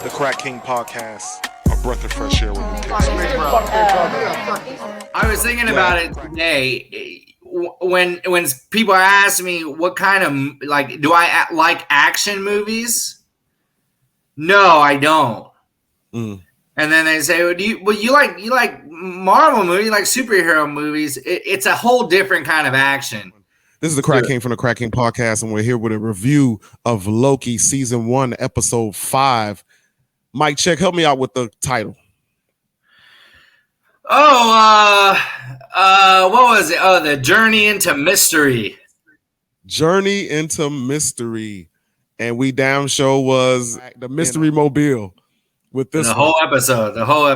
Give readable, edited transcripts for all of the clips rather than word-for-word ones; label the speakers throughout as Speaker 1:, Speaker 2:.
Speaker 1: The Crack King Podcast, a breath of fresh air with the kids.
Speaker 2: I was thinking about it today. When people are asking me what kind of do I like action movies? No, I don't. And then they say, "Well, you like Marvel movies, you like superhero movies?" It's a whole different kind of action.
Speaker 3: This is the Crack King from the Crack King Podcast, and we're here with a review of Loki Season 1, Episode 5. Mike, check, help me out with the title.
Speaker 2: What was it? Oh, The Journey into Mystery.
Speaker 3: Journey into Mystery. And we damn sure was the Mystery Mobile with this
Speaker 2: The whole episode.
Speaker 3: The whole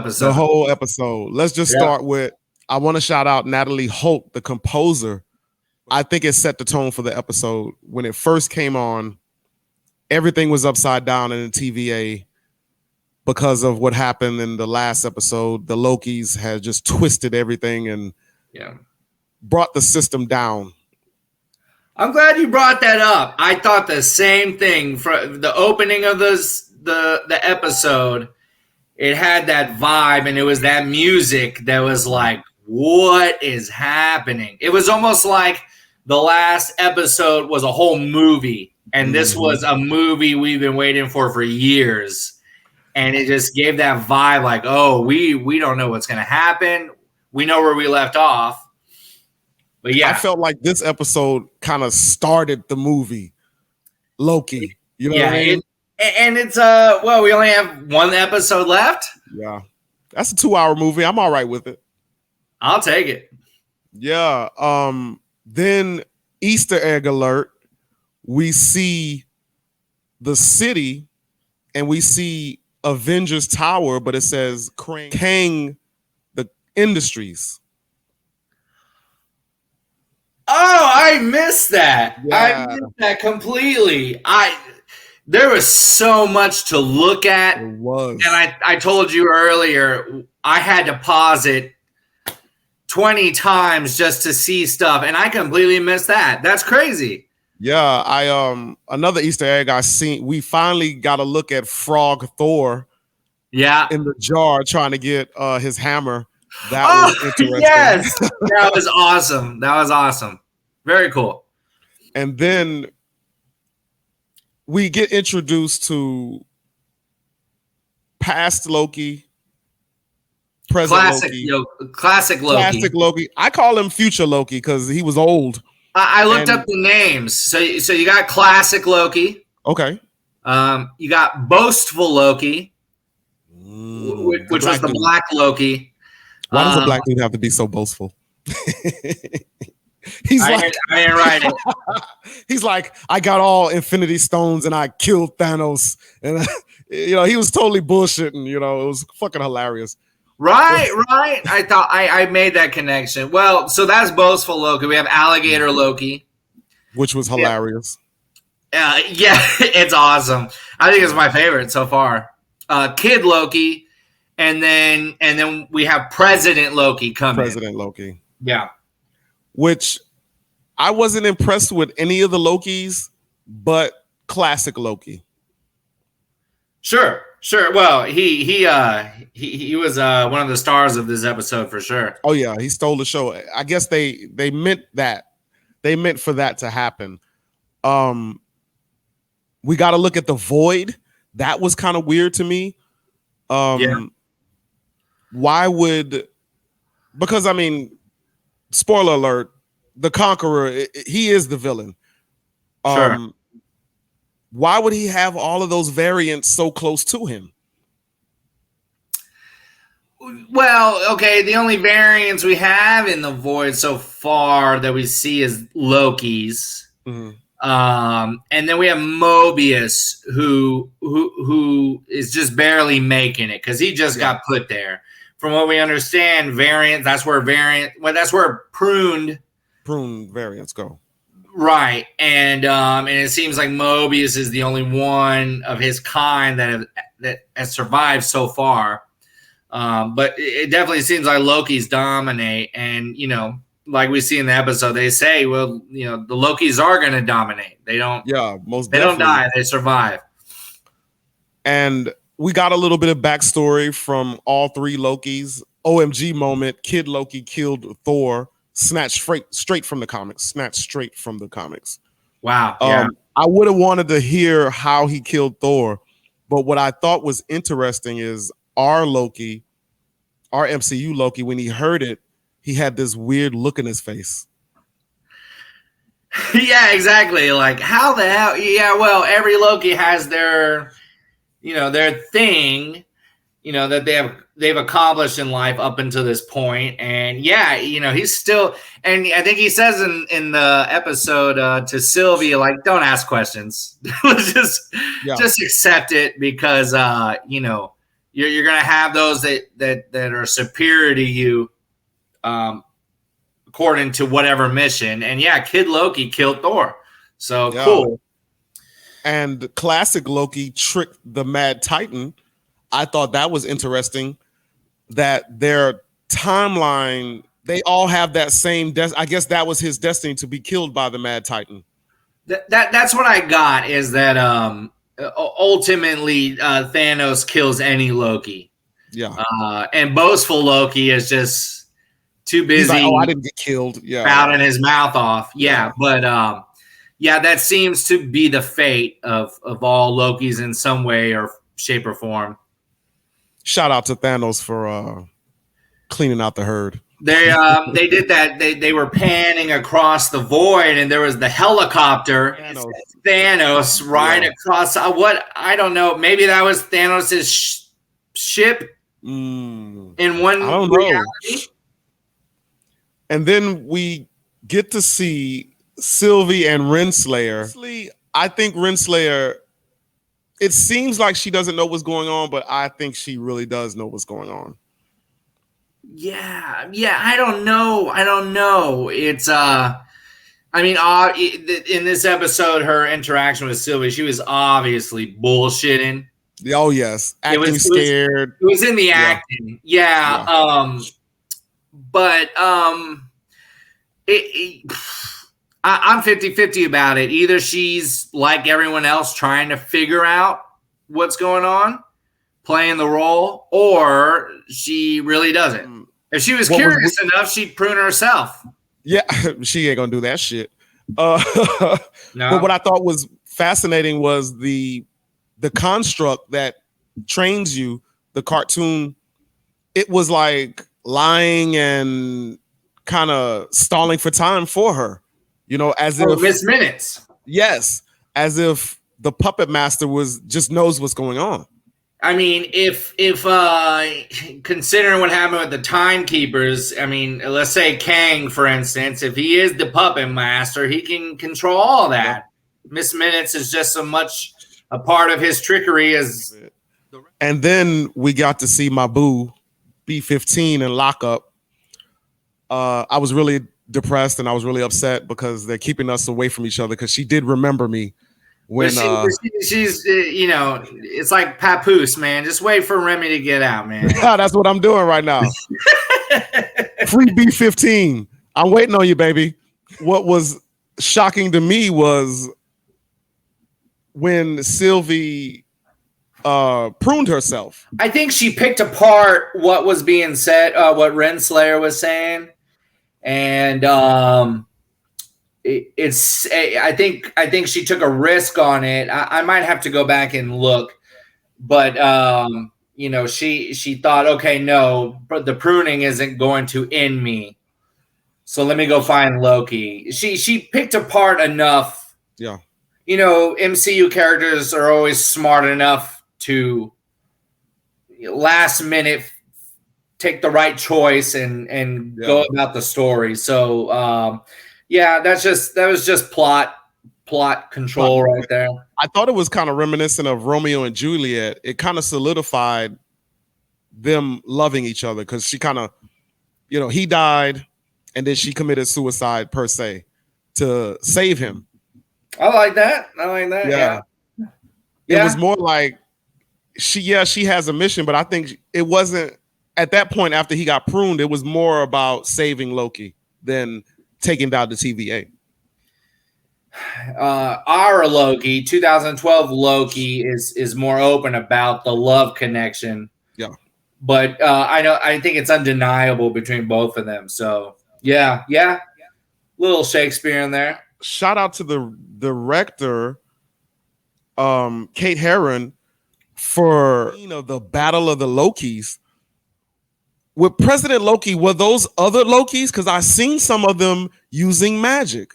Speaker 3: episode. Let's just start with, I want to shout out Natalie Holt, the composer. I think it set the tone for the episode. When it first came on, everything was upside down in the TVA because of what happened in the last episode. The Lokis had just twisted everything and brought the system down.
Speaker 2: I'm glad you brought that up. I thought the same thing. For the opening of the episode, it had that vibe, and it was that music that was like, what is happening? It was almost like the last episode was a whole movie, and this was a movie we've been waiting for years. And it just gave that vibe like, oh, we don't know what's going to happen. We know where we left off. But yeah.
Speaker 3: I felt like this episode kind of started the movie, Loki. You know what I mean?
Speaker 2: And it's, we only have one episode left.
Speaker 3: Yeah. That's a 2-hour movie. I'm all right with it.
Speaker 2: I'll take it.
Speaker 3: Yeah. Then Easter egg alert. We see the city and we see Avengers Tower, but it says Kang the Industries.
Speaker 2: Oh, I missed that.
Speaker 3: Yeah.
Speaker 2: I missed that completely. There was so much to look at.
Speaker 3: It was.
Speaker 2: And I told you earlier, I had to pause it 20 times just to see stuff, and I completely missed that. That's crazy.
Speaker 3: Yeah, another Easter egg I seen. We finally got a look at Frog Thor.
Speaker 2: Yeah,
Speaker 3: in the jar trying to get his hammer. That was interesting.
Speaker 2: Yes, that was awesome. That was awesome. Very cool.
Speaker 3: And then we get introduced to past Loki, present
Speaker 2: classic Loki.
Speaker 3: I call him future Loki because he was old.
Speaker 2: I looked up the names. So you got classic Loki.
Speaker 3: Okay.
Speaker 2: You got boastful Loki, which was the black Loki.
Speaker 3: Why does a black dude have to be so boastful?
Speaker 2: I didn't write it.
Speaker 3: He's like, I got all Infinity Stones and I killed Thanos. And, he was totally bullshitting. It was fucking hilarious.
Speaker 2: Right. I thought I made that connection. Well, so that's boastful Loki. We have alligator Loki,
Speaker 3: which was hilarious.
Speaker 2: It's awesome. I think it's my favorite so far. Kid Loki, and then we have President Loki coming.
Speaker 3: President Loki,
Speaker 2: yeah.
Speaker 3: Which I wasn't impressed with any of the Lokis, but classic Loki.
Speaker 2: Sure. Well, he was one of the stars of this episode for sure.
Speaker 3: Oh yeah, he stole the show. I guess they meant that. They meant for that to happen. We got to look at the Void. That was kind of weird to me. Why would? Because spoiler alert: the Conqueror, he is the villain.
Speaker 2: Sure.
Speaker 3: Why would he have all of those variants so close to him?
Speaker 2: Well, okay, the only variants we have in the Void so far that we see is Loki's. Mm-hmm. And then we have Mobius, who is just barely making it because he just got put there. From what we understand, variants, that's where pruned
Speaker 3: variants go.
Speaker 2: Right, and it seems like Mobius is the only one of his kind that has survived so far. But it definitely seems like Loki's dominate, and like we see in the episode, they say, well, the Lokis are going to dominate. They don't.
Speaker 3: Yeah, most.
Speaker 2: They don't die. They survive.
Speaker 3: And we got a little bit of backstory from all three Lokis. OMG moment, Kid Loki killed Thor, snatched straight from the comics. Snatched straight from the comics.
Speaker 2: Wow. Yeah.
Speaker 3: I would have wanted to hear how he killed Thor, but what I thought was interesting is our Loki, our MCU Loki, when he heard it, he had this weird look in his face.
Speaker 2: Yeah, exactly. Like, how the hell? Yeah, well, every Loki has their, their thing, that they've accomplished in life up until this point. And yeah, he's still, and I think he says in the episode to Sylvie, like, don't ask questions. just accept it, because you're gonna have those that are superior to you, according to whatever mission. And yeah, Kid Loki killed Thor. So cool.
Speaker 3: And classic Loki tricked the Mad Titan. I thought that was interesting, that their timeline, they all have that same I guess that was his destiny, to be killed by the Mad Titan.
Speaker 2: That's what I got, is that ultimately Thanos kills any Loki.
Speaker 3: Yeah.
Speaker 2: And boastful Loki is just too busy.
Speaker 3: He's like, oh, I didn't get killed. Yeah.
Speaker 2: Spouting his mouth off. Yeah. But that seems to be the fate of all Lokis in some way or shape or form.
Speaker 3: Shout out to Thanos for cleaning out the herd.
Speaker 2: They did that. They were panning across the void, and there was the helicopter. Thanos right across. What? I don't know. Maybe that was Thanos' ship in one reality.
Speaker 3: And then we get to see Sylvie and Renslayer. I think Renslayer, it seems like she doesn't know what's going on, but I think she really does know what's going on.
Speaker 2: Yeah, I don't know. It's in this episode, her interaction with Sylvie, she was obviously bullshitting.
Speaker 3: Oh yes, acting scared.
Speaker 2: It was in the acting. Yeah. But I'm 50-50 about it. Either she's like everyone else, trying to figure out what's going on, playing the role, or she really doesn't. If she was curious enough, she'd prune herself.
Speaker 3: Yeah, she ain't gonna do that shit. No. But what I thought was fascinating was the construct that trains you, the cartoon. It was like lying and kind of stalling for time for her, as if
Speaker 2: Miss Minutes.
Speaker 3: Yes, as if the puppet master just knows what's going on.
Speaker 2: I mean, if considering what happened with the timekeepers, I mean, let's say Kang, for instance, if he is the puppet master, he can control all that. Miss Minutes is just so much a part of his trickery as.
Speaker 3: And then we got to see my boo, B-15, in lockup. I was really depressed and I was really upset because they're keeping us away from each other, because she did remember me. When
Speaker 2: she's it's like Papoose, man. Just wait for Remy to get out, man.
Speaker 3: That's what I'm doing right now. Free B-15. I'm waiting on you, baby. What was shocking to me was when Sylvie pruned herself.
Speaker 2: I think she picked apart what was being said, what Renslayer was saying, and I think she took a risk on it. I might have to go back and look, but she thought, okay, no, but the pruning isn't going to end me, so let me go find Loki. She picked apart enough.
Speaker 3: Yeah,
Speaker 2: MCU characters are always smart enough to last minute take the right choice and go about the story. So that was just plot control right there.
Speaker 3: I thought it was kind of reminiscent of Romeo and Juliet. It kind of solidified them loving each other, because she kind of, he died and then she committed suicide per se to save him.
Speaker 2: I like that. Yeah.
Speaker 3: It was more like she has a mission, but I think it wasn't at that point after he got pruned. It was more about saving Loki than taking down the TVA.
Speaker 2: Our Loki, 2012 Loki, is more open about the love connection.
Speaker 3: Yeah.
Speaker 2: But I think it's undeniable between both of them. So yeah, little Shakespeare in there.
Speaker 3: Shout out to the director, Kate Herron, for the Battle of the Lokis. With President Loki, were those other Lokis? Because I seen some of them using magic.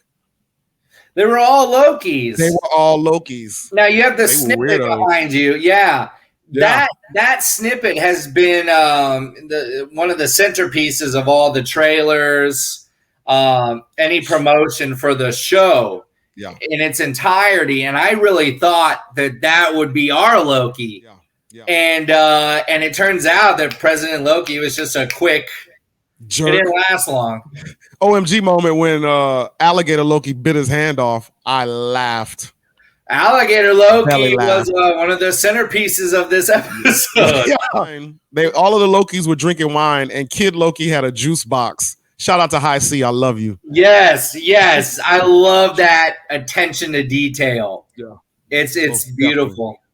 Speaker 2: They were all Lokis.
Speaker 3: They were all Lokis.
Speaker 2: Now you have the snippet behind you. Yeah. That snippet has been one of the centerpieces of all the trailers, any promotion for the show in its entirety. And I really thought that would be our Loki.
Speaker 3: Yeah.
Speaker 2: And it turns out that President Loki was just a quick jerk. It didn't last long.
Speaker 3: OMG moment when Alligator Loki bit his hand off. I laughed.
Speaker 2: Alligator Loki was one of the centerpieces of this episode.
Speaker 3: All of the Lokis were drinking wine, and Kid Loki had a juice box. Shout out to High C. I love you.
Speaker 2: Yes. I love that attention to detail.
Speaker 3: Yeah.
Speaker 2: It's beautiful. Definitely.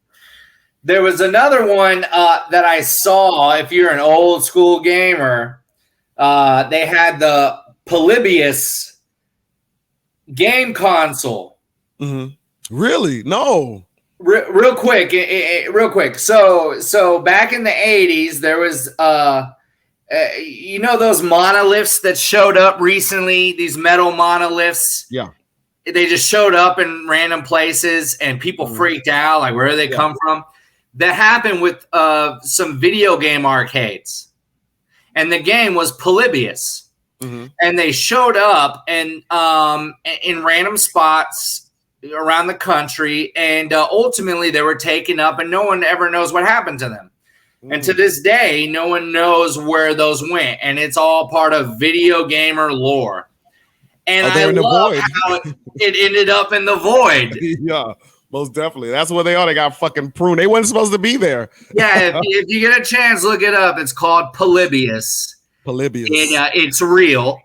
Speaker 2: There was another one that I saw. If you're an old school gamer, they had the Polybius game console.
Speaker 3: Mm-hmm. Really? No.
Speaker 2: Real quick. So back in the 80s, there was those monoliths that showed up recently. These metal monoliths.
Speaker 3: Yeah.
Speaker 2: They just showed up in random places, and people freaked out. Like, where do they come from? That happened with some video game arcades, and the game was Polybius. Mm-hmm. And they showed up and in random spots around the country, and ultimately they were taken up, and no one ever knows what happened to them. Mm. And to this day, no one knows where those went, and it's all part of video gamer lore. And I love how it ended up in the void.
Speaker 3: Yeah. Most definitely. That's where they are. They got fucking pruned. They weren't supposed to be there.
Speaker 2: Yeah, if you get a chance, look it up. It's called Polybius.
Speaker 3: Polybius.
Speaker 2: It's real,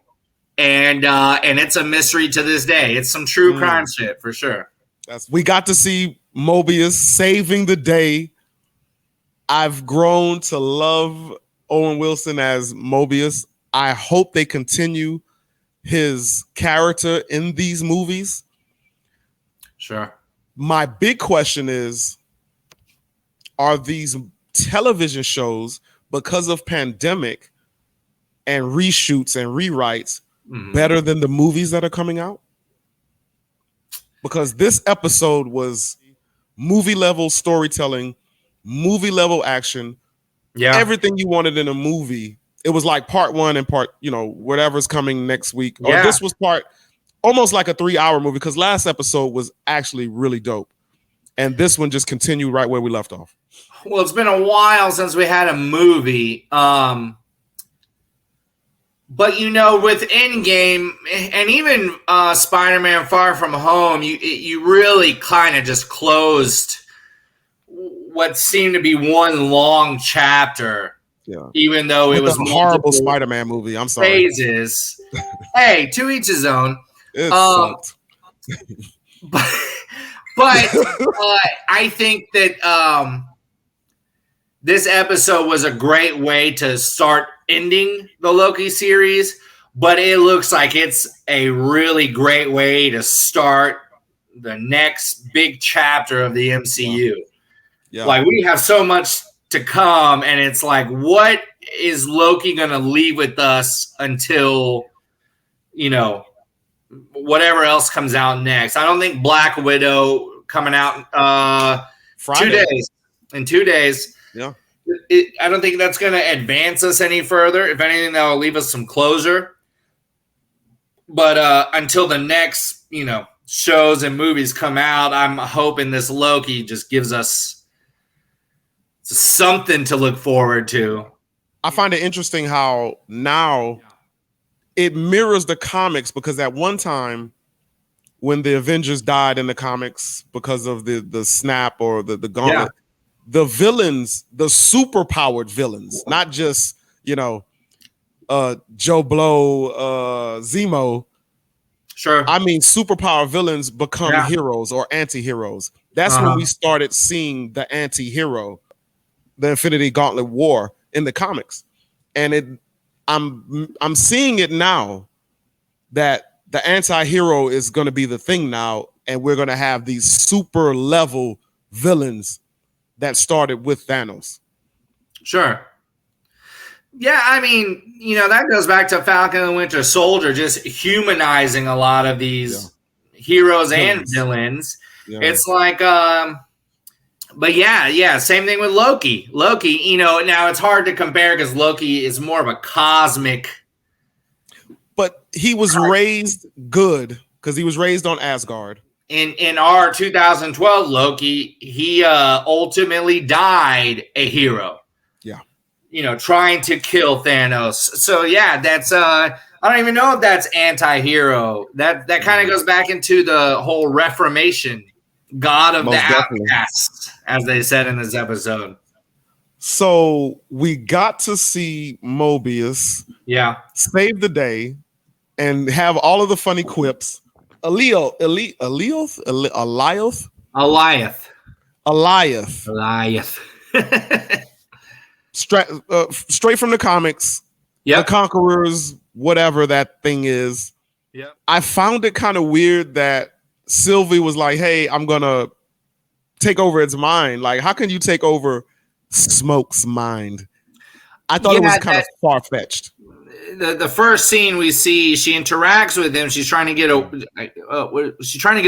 Speaker 2: and it's a mystery to this day. It's some true crime shit for sure.
Speaker 3: We got to see Mobius saving the day. I've grown to love Owen Wilson as Mobius. I hope they continue his character in these movies.
Speaker 2: Sure.
Speaker 3: My big question is, are these television shows, because of pandemic and reshoots and rewrites, better than the movies that are coming out? Because this episode was movie level storytelling, movie level action, everything you wanted in a movie. It was like part one and part, whatever's coming next week. Or this was part almost like a 3-hour movie, because last episode was actually really dope. And this one just continued right where we left off.
Speaker 2: Well, it's been a while since we had a movie. But, with Endgame and even Spider-Man Far From Home, you really kind of just closed what seemed to be one long chapter. Yeah. Even though it was
Speaker 3: a horrible Spider-Man movie. I'm sorry.
Speaker 2: Phases. Hey, to each his own.
Speaker 3: It sucked.
Speaker 2: But I think that this episode was a great way to start ending the Loki series, but it looks like it's a really great way to start the next big chapter of the MCU. Yeah. Like, we have so much to come, and it's like, what is Loki going to leave with us until, whatever else comes out next? I don't think Black Widow coming out
Speaker 3: Friday.
Speaker 2: In 2 days.
Speaker 3: Yeah.
Speaker 2: I don't think that's going to advance us any further. If anything, that will leave us some closure. But until the next, shows and movies come out, I'm hoping this Loki just gives us something to look forward to.
Speaker 3: I find it interesting how now it mirrors the comics, because at one time when the Avengers died in the comics because of the snap or the gauntlet, the villains, the super powered villains, not just, Joe Blow, Zemo,
Speaker 2: Sure.
Speaker 3: I mean, superpower villains become heroes or anti-heroes. That's when we started seeing the anti-hero, the Infinity Gauntlet War in the comics. And I'm seeing it now that the anti-hero is going to be the thing now, and we're going to have these super level villains that started with Thanos.
Speaker 2: Sure. Yeah, I mean, that goes back to Falcon and the Winter Soldier, just humanizing a lot of these heroes and villains. Yeah. It's like, but yeah, same thing with Loki. Loki, now it's hard to compare because Loki is more of a cosmic.
Speaker 3: But he was raised good because he was raised on Asgard.
Speaker 2: In our 2012 Loki, he ultimately died a hero. Yeah. Trying to kill Thanos. So yeah, that's I don't even know if that's anti-hero. That kind of goes back into the whole Reformation, God of the outcasts, as they said in this episode.
Speaker 3: So we got to see Mobius save the day and have all of the funny quips. Eliath. Straight from the comics. The Conquerors, whatever that thing is. Yeah. I found it kind of weird that Sylvie was like, "Hey, I'm gonna take over its mind." Like, how can you take over Smoke's mind? I thought it was kind of far-fetched.
Speaker 2: The first scene we see, she interacts with him. She's trying to get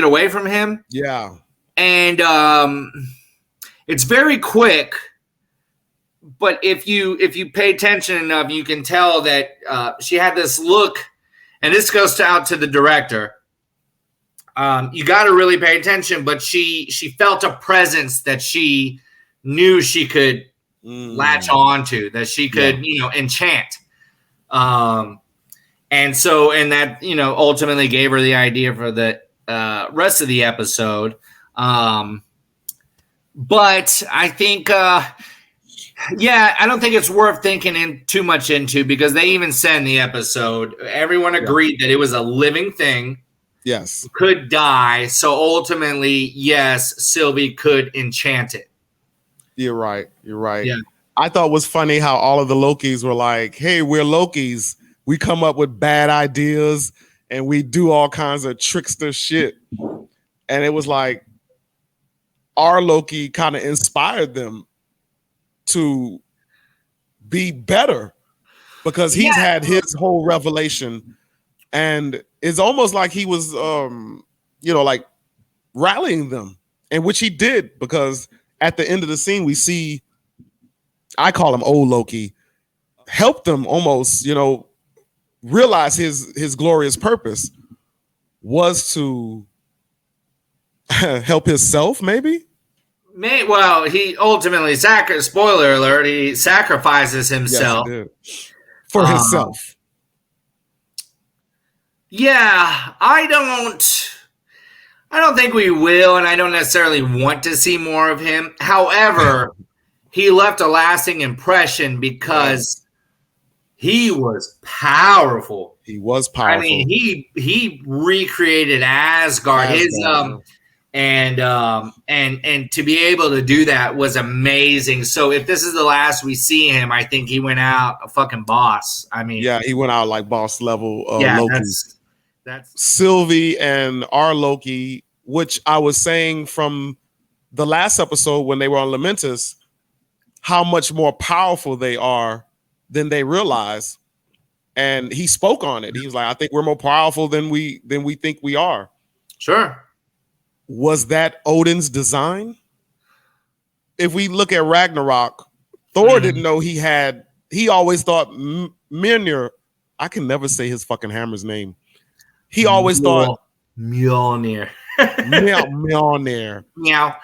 Speaker 2: away from him.
Speaker 3: Yeah,
Speaker 2: and it's very quick. But if you pay attention enough, you can tell that she had this look, and this goes out to the director. You got to really pay attention, but she felt a presence that she knew she could latch on to, that she could enchant. And that ultimately gave her the idea for the rest of the episode. But I think. I don't think it's worth thinking too much into, because they even said in the episode, everyone agreed that it was a living thing.
Speaker 3: Yes.
Speaker 2: Could die. So ultimately, yes, Sylvie could enchant it.
Speaker 3: You're right. Yeah. I thought it was funny how all of the Lokis were like, "Hey, we're Lokis. We come up with bad ideas and we do all kinds of trickster shit." And it was like our Loki kind of inspired them to be better, because he's had his whole revelation, and it's almost like he was like rallying them, and which he did, because at the end of the scene we see, I call him old Loki, help them almost realize his glorious purpose was to help himself, maybe.
Speaker 2: Well, he ultimately spoiler alert, he sacrifices himself.
Speaker 3: Yes, he did. For himself.
Speaker 2: Yeah, I don't think we will, and I don't necessarily want to see more of him. However, he left a lasting impression because he was powerful.
Speaker 3: He was powerful.
Speaker 2: I mean, he recreated Asgard. And to be able to do that was amazing. So if this is the last we see him, I think he went out a fucking boss. I mean,
Speaker 3: he went out like boss level. Loki. That's Sylvie and our Loki, which I was saying from the last episode when they were on Lamentus, how much more powerful they are than they realize. And he spoke on it. He was like, "I think we're more powerful than we think we are."
Speaker 2: Sure.
Speaker 3: Was that Odin's design? If we look at Ragnarok, Thor didn't know he always thought Mjolnir, I can never say his fucking hammer's name. He always thought
Speaker 2: Mjolnir.
Speaker 3: Mjolnir.
Speaker 2: Meow.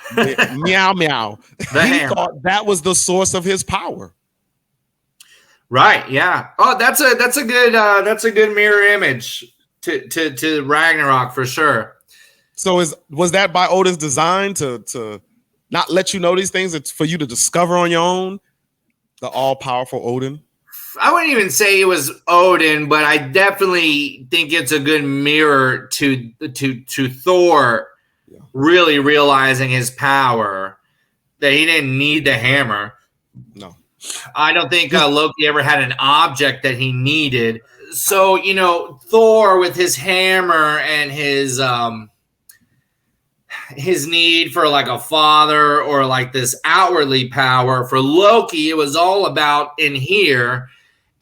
Speaker 3: Meow meow. He thought that was the source of his power.
Speaker 2: Right, yeah. Oh, that's a good mirror image to Ragnarok for sure.
Speaker 3: So was that by Odin's design to not let you know these things? It's for you to discover on your own, the all-powerful Odin?
Speaker 2: I wouldn't even say it was Odin, but I definitely think it's a good mirror to Thor really realizing his power, that he didn't need the hammer.
Speaker 3: No.
Speaker 2: I don't think Loki ever had an object that he needed. So, Thor with his hammer and his need for like a father or like this outwardly power. For Loki, it was all about in here.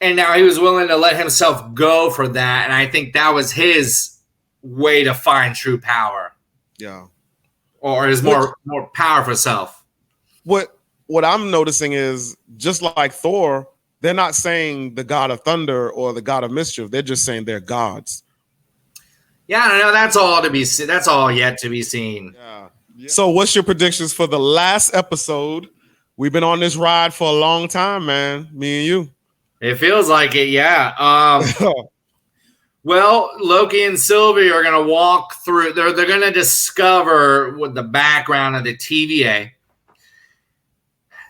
Speaker 2: And now he was willing to let himself go for that. And I think that was his way to find true power.
Speaker 3: Yeah.
Speaker 2: Or his more powerful self.
Speaker 3: What I'm noticing is, just like Thor, they're not saying the god of thunder or the god of mischief. They're just saying they're gods.
Speaker 2: Yeah, I don't know. That's all to be seen. That's all yet to be seen.
Speaker 3: Yeah. So what's your predictions for the last episode? We've been on this ride for a long time, man. Me and you.
Speaker 2: It feels like it, yeah. Well, Loki and Sylvie are going to walk through. They're going to discover what the background of the TVA.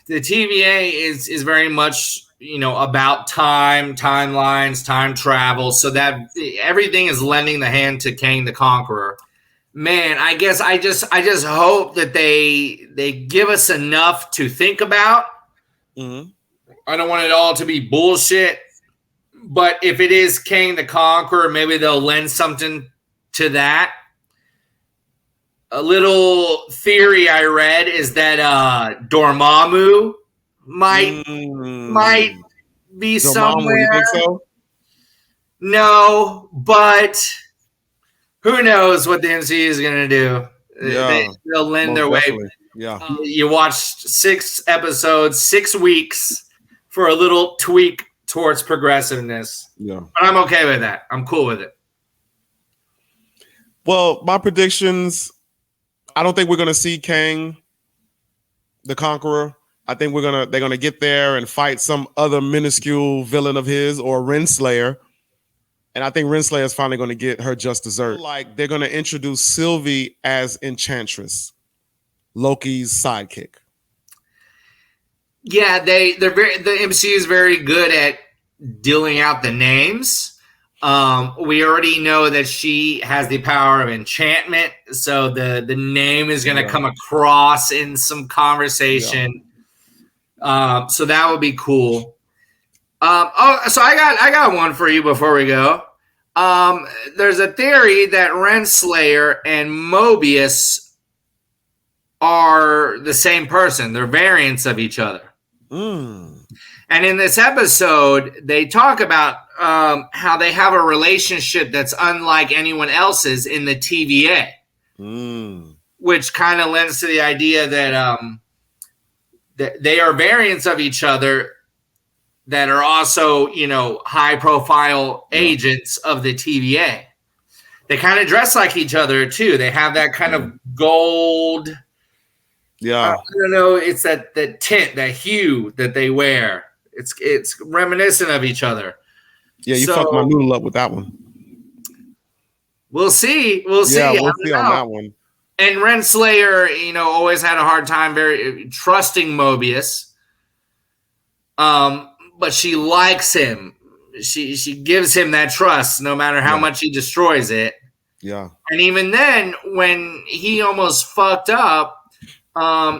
Speaker 2: The TVA is very much, about time, timelines, time travel, so that everything is lending the hand to Kang the Conqueror. Man, I guess I just hope that they give us enough to think about.
Speaker 3: Mm-hmm.
Speaker 2: I don't want it all to be bullshit, but if it is Kang the Conqueror, maybe they'll lend something to that. A little theory I read is that Dormammu might be
Speaker 3: Dormammu,
Speaker 2: somewhere.
Speaker 3: you think so?
Speaker 2: No, but who knows what the MCU is going to do?
Speaker 3: Yeah,
Speaker 2: they'll lend their
Speaker 3: definitely.
Speaker 2: way.
Speaker 3: Yeah,
Speaker 2: You watched 6 episodes, 6 weeks for a little tweak towards progressiveness.
Speaker 3: Yeah,
Speaker 2: but I'm okay with that. I'm cool with it.
Speaker 3: Well, my predictions. I don't think we're gonna see Kang the Conqueror. I think they're gonna get there and fight some other minuscule villain of his or Renslayer. And I think Renslayer is finally gonna get her just dessert. Like they're gonna introduce Sylvie as Enchantress, Loki's sidekick.
Speaker 2: Yeah, the MCU is very good at dealing out the names. We already know that she has the power of enchantment, so the name is going to come across in some conversation. So that would be cool. So I got one for you before we go. There's a theory that Renslayer and Mobius are the same person. They're variants of each other. And in this episode, they talk about how they have a relationship that's unlike anyone else's in the TVA, which kind of lends to the idea that that they are variants of each other that are also, high-profile agents of the TVA. They kind of dress like each other too. They have that kind of gold.
Speaker 3: Yeah,
Speaker 2: I don't know. It's that tint, that hue that they wear. It's reminiscent of each other.
Speaker 3: Yeah, you fucked my noodle up with that one.
Speaker 2: We'll see. We'll see.
Speaker 3: Yeah, we'll see on that one.
Speaker 2: And Renslayer, always had a hard time very trusting Mobius. But she likes him. She gives him that trust no matter how much he destroys it.
Speaker 3: Yeah. And
Speaker 2: even then, when he almost fucked up,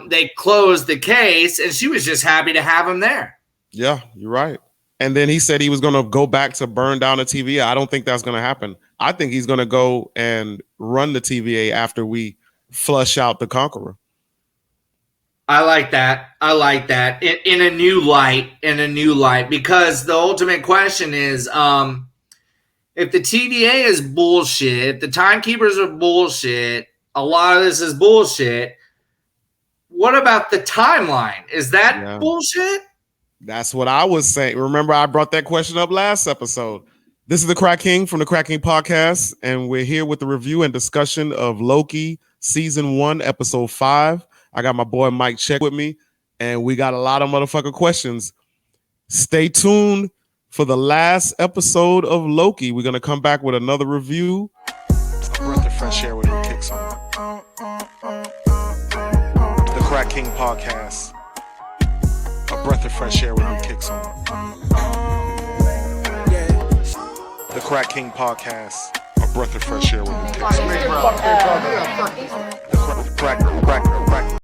Speaker 2: they closed the case, and she was just happy to have him there.
Speaker 3: Yeah, you're right. And then he said he was going to go back to burn down the TVA. I don't think that's going to happen. I think he's going to go and run the TVA after we flush out the Conqueror.
Speaker 2: I like that. In a new light, because the ultimate question is, if the TVA is bullshit, if the timekeepers are bullshit, a lot of this is bullshit. What about the timeline? Is that bullshit?
Speaker 3: That's what I was saying. Remember, I brought that question up last episode. This is the Crack King from the Crack King podcast, and we're here with the review and discussion of Loki Season 1, Episode 5. I got my boy Mike Check with me, and we got a lot of motherfucking questions. Stay tuned for the last episode of Loki. We're going to come back with another review.
Speaker 1: A breath of fresh air when he kicks on. The Crack King podcast. A breath of fresh air when he kicks on. The Crack King Podcast, a breath of fresh air with new kicks. Crack, crack, crack.